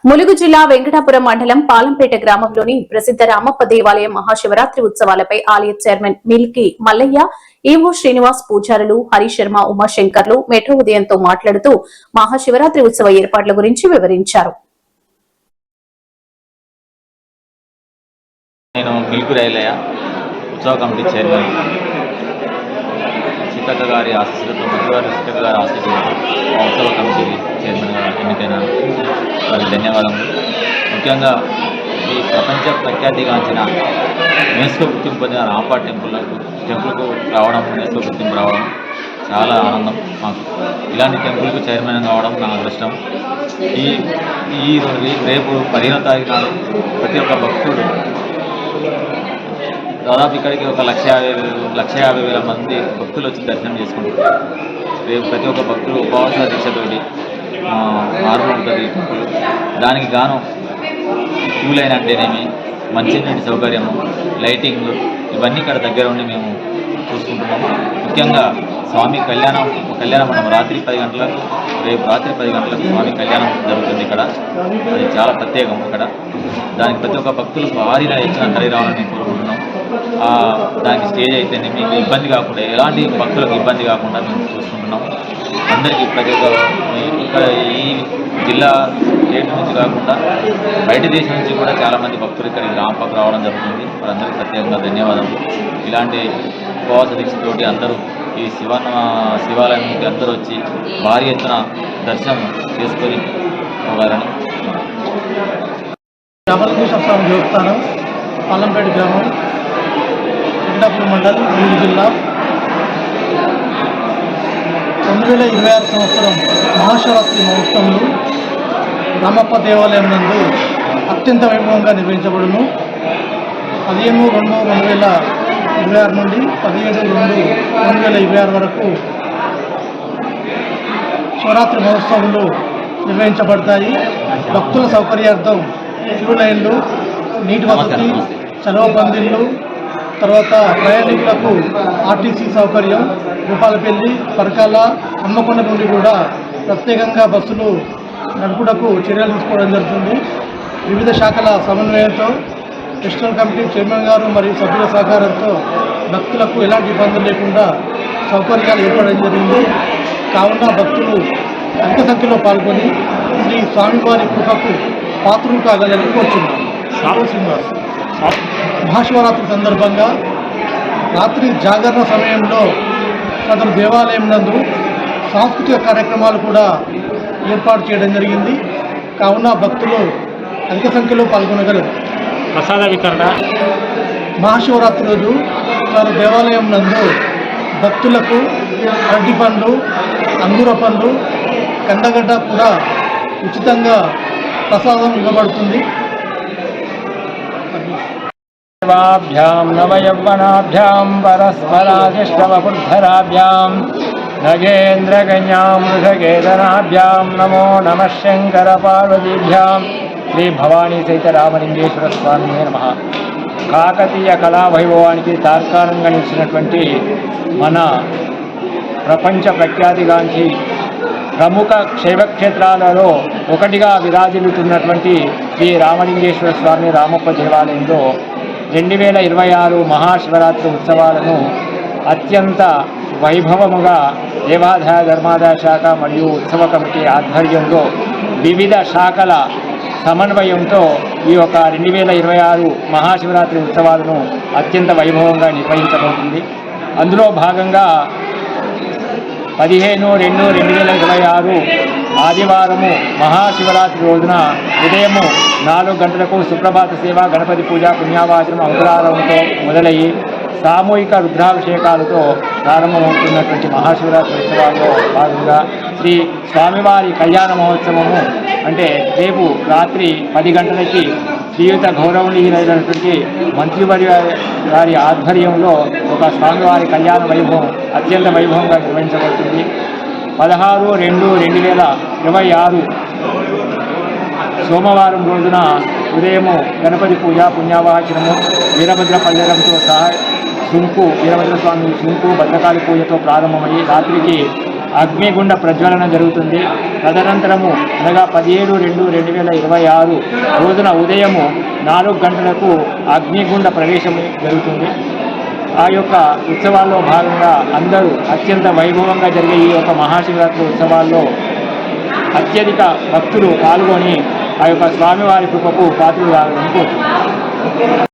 ములుగు జిల్లా వెంకటాపురం మండలం పాలంపేట గ్రామంలోని ప్రసిద్ధ రామప్ప దేవాలయం మహాశివరాత్రి ఉత్సవాలపై ఆలయ చైర్మన్ మిల్కి మల్లయ్య, ఈవో శ్రీనివాస్, పూజారులు హరిశర్మ, ఉమాశంకర్లు మెట్రో ఉదయంతో మాట్లాడుతూ మహాశివరాత్రి ఉత్సవ ఏర్పాట్ల గురించి వివరించారు. సీతక్క గారి ఆశీస్సులతో మంత్రివారి సీతక్క గారి ఆశీస్సులతో ఉత్సవ కమిటీ చైర్మన్గా ఎన్నికైన వారికి ధన్యవాదములు. ముఖ్యంగా ఈ ప్రపంచ ప్రఖ్యాతిగాంచిన యునెస్కో గుర్తింపు పొందిన రాంపా టెంపుల్కు రావడం, యునెస్కో గుర్తింపు రావడం చాలా ఆనందం మాకు. ఇలాంటి టెంపుల్కు చైర్మన్ కావడం నా అదృష్టం. రేపు 15వ తారీఖు నాడు ప్రతి ఒక్క భక్తుడు దాదాపు ఇక్కడికి 1,50,000 మంది భక్తులు వచ్చి దర్శనం చేసుకుంటారు. రేపు ప్రతి ఒక్క భక్తులు ఉపవాస దీక్షతోటి మారుమవుతుంది టెంపుల్. దానికి గాను క్యూ లైన్ అంటేనేమి, మంచినీటి సౌకర్యము, లైటింగ్ ఇవన్నీ ఇక్కడ దగ్గర ఉండి మేము చూసుకుంటున్నాము. ముఖ్యంగా స్వామి కళ్యాణం మనం రాత్రి 10 గంటలకు, రేపు రాత్రి 10 గంటలకు స్వామి కళ్యాణం జరుగుతుంది ఇక్కడ. అది చాలా ప్రత్యేకం ఇక్కడ. దానికి ప్రతి ఒక్క భక్తులు భారీగా ఇచ్చిన తల్లిరావాలని కోరుకుంటున్నాం. దానికి స్టేజ్ అయితే మీకు ఇబ్బంది కాకుండా, ఎలాంటి భక్తులకు ఇబ్బంది కాకుండా మేము చూసుకుంటున్నాం. అందరికీ ప్రతి ఒక్క ఇక్కడ ఈ జిల్లా స్టేట్ నుంచి కాకుండా బయట దేశం నుంచి కూడా చాలామంది భక్తులు ఇక్కడికి రాంపకు రావడం జరుగుతుంది. వారందరికీ ప్రత్యేకంగా ధన్యవాదాలు. ఇలాంటి ఉపవాస దీక్షతోటి అందరూ ఈ శివాలయం నుండి అందరూ వచ్చి భారీ ఎత్తున దర్శనం చేసుకొని పోవాలని. రామలింగేశ్వర దేవస్థానం, పాలంపేట గ్రామం, వెంకటాపురం మండలం, ములుగు జిల్లా. 2026 సంవత్సరం మహాశివరాత్రి మహోత్సవంలో రామప్ప దేవాలయం నందు అత్యంత వైభవంగా నిర్వహించబడును. 15/2/2026 నుండి 17/2/2026 వరకు శివరాత్రి మహోత్సవాలు నిర్వహించబడతాయి. భక్తుల సౌకర్యార్థం క్యూ లైన్లు, నీటి వసతి, చలవ పందిళ్ళు, తర్వాత ప్రయాణికులకు ఆర్టీసీ సౌకర్యం, భూపాలపల్లి, పరకాల, హన్మకొండ నుండి కూడా ప్రత్యేకంగా బస్సులు నడుపుటకు చర్యలు తీసుకోవడం జరుగుతుంది. వివిధ శాఖల సమన్వయంతో ఫెస్టివల్ కమిటీ చైర్మన్ గారు మరియు సభ్యుల సహకారంతో భక్తులకు ఎలాంటి ఇబ్బందులు లేకుండా సౌకర్యాలు ఏర్పడడం జరిగింది. కావున భక్తులు అధిక సంఖ్యలో పాల్గొని శ్రీ స్వామివారి కృపకు పాత్రలు కాగలని కోరుచున్నాం. శ్రీనివాస్. మహాశివరాత్రి సందర్భంగా రాత్రి జాగరణ సమయంలో సదరు దేవాలయం నందు సాంస్కృతిక కార్యక్రమాలు కూడా ఏర్పాటు చేయడం జరిగింది. కావున భక్తులు అధిక సంఖ్యలో పాల్గొనగలరు. ప్రసాద వితరణ మహాశివరాత్రి రోజు సదరు దేవాలయం నందు భక్తులకు అరటి పండ్లు, అంగూర పండ్లు, కందగడ్డ కూడా ఉచితంగా ప్రసాదం ఇవ్వబడుతుంది. నవయవ్వనాభ్యాం పరస్పరాశిష్టవపుద్ధరాభ్యాం నగేంద్రగణ్యాం వృషకేతనాభ్యాం నమో నమః శంకర పార్వతీభ్యాం. శ్రీ భవానీ సహిత రామలింగేశ్వర స్వామి నమః. కాకతీయ కళా వైభవానికి తార్కాణంగా నిలిచినటువంటి మన ప్రపంచ ప్రఖ్యాతిగాంచి ప్రముఖ శైవక్షేత్రాలలో ఒకటిగా విరాజిల్లుతున్నటువంటి శ్రీ రామలింగేశ్వర స్వామి రామప్ప దేవాలయంలో 2026 మహాశివరాత్రి ఉత్సవాలను అత్యంత వైభవముగా దేవాదాయ ధర్మాదాయ శాఖ మరియు ఉత్సవ కమిటీ ఆధ్వర్యంలో వివిధ శాఖల సమన్వయంతో ఈ యొక్క 2026 మహాశివరాత్రి ఉత్సవాలను అత్యంత వైభవంగా నిర్వహించబడుతుంది. అందులో భాగంగా 15/2/2026 ఆదివారము మహాశివరాత్రి రోజున ఉదయం 4 గంటలకు సుప్రభాత సేవ, గణపతి పూజ, పుణ్యావాచనం, అంకురారంతో మొదలయ్యి సామూహిక రుద్రాభిషేకాలతో ప్రారంభమవుతున్నటువంటి మహాశివరాత్రి ఉత్సవాల్లో భాగంగా శ్రీ స్వామివారి కళ్యాణ మహోత్సవము అంటే రేపు రాత్రి 10 గంటలకి శ్రీయుత గౌరవనీయులైనటువంటి మంత్రివర్య గారి ఆధ్వర్యంలో ఒక స్వామివారి కళ్యాణ వైభవం అత్యంత వైభవంగా నిర్వహించబడుతుంది. 16/2/2026 సోమవారం రోజున ఉదయం గణపతి పూజ, పుణ్యావాచనము, వీరభద్ర పల్లెరంతో సహా వీరభద్ర స్వామి సుంకు, భద్రకాళి పూజతో ప్రారంభమయ్యి రాత్రికి అగ్నిగుండ ప్రజ్వలన జరుగుతుంది. తదనంతరము అనగా 17/2/2026 రోజున ఉదయము 4 గంటలకు అగ్నిగుండ ప్రవేశం జరుగుతుంది. ఆ యొక్క ఉత్సవాల్లో భాగంగా అందరూ అత్యంత వైభవంగా జరిగే ఈ యొక్క మహాశివరాత్రి ఉత్సవాల్లో అత్యధిక భక్తులు పాల్గొని ఆ యొక్క స్వామివారి కృపకు పాత్రలు కావాలని కోరుతున్నాను.